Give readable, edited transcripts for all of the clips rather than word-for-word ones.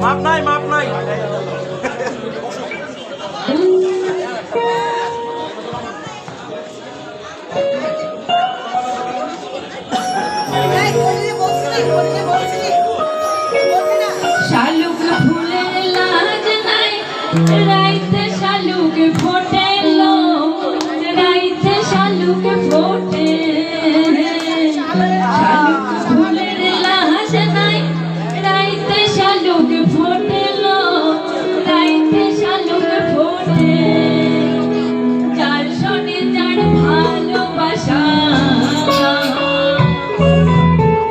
মাপ নাই মাপ নাই। শালুক ফুলের লাজ নাই রাইতে শালুক ফোটেলো রাইতে শালুক ফোটে শালুক ফুলের লাজ নাই রাইতে শালুক ফোটেলো রাইতে শালুক ফোটে যার শোনে যার ভালোবাসা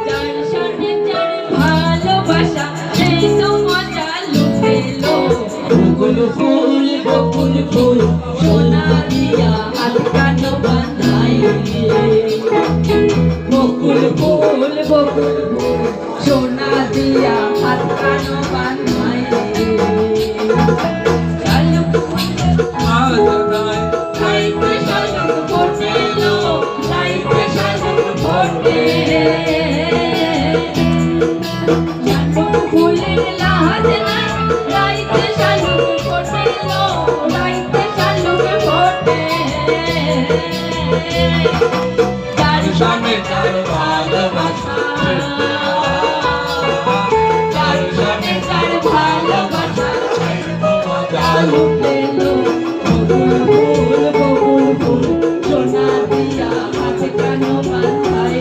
যার শোনে যার ভালোবাসা সেই তো মজা লুটেলো বকুল ফুল সোনা দিয়া হাত কানো বাঁধাই বকুল ফুল সোনা দিয়া হাত কানো বাঁধাই শালুক রাইতে শালুক ফোটেলো রাইতে শালুক ফোটে শালুক ফুলের লাজ নাই রাইতে শালুক ফোটেলো রাইতে শালুক ফোটে যার সঙ্গে যার ভালোবাসা যার সঙ্গে যার ভালোবাসা লুটেলো বকুল ফুল সোনা দিয়া হাত কানো বাঁধাই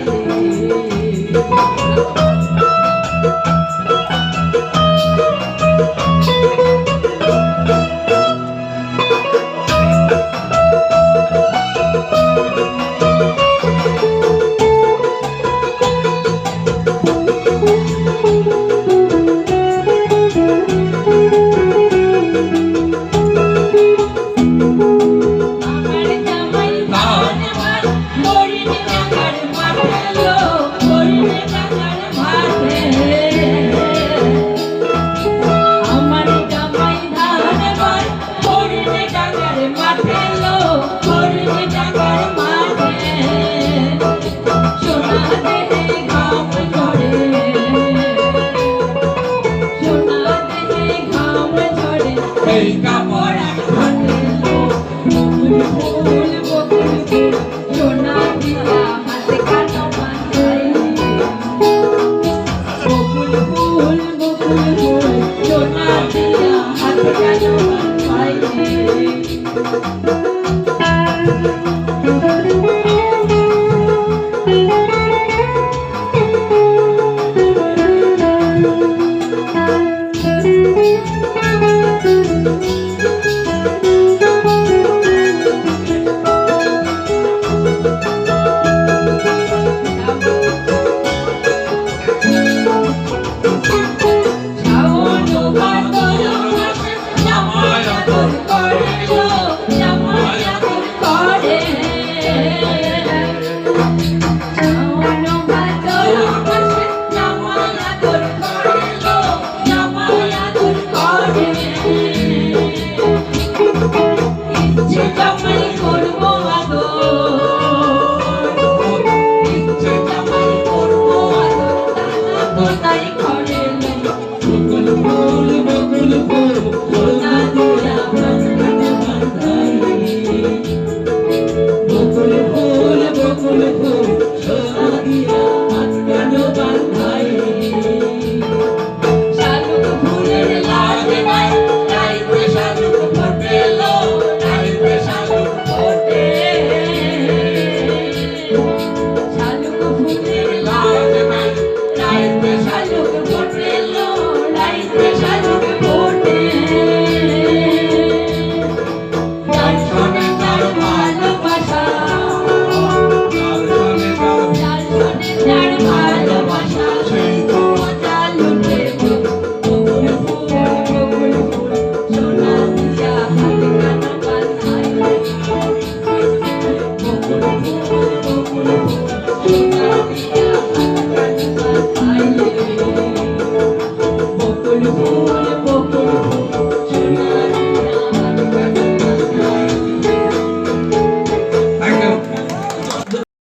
Thank you.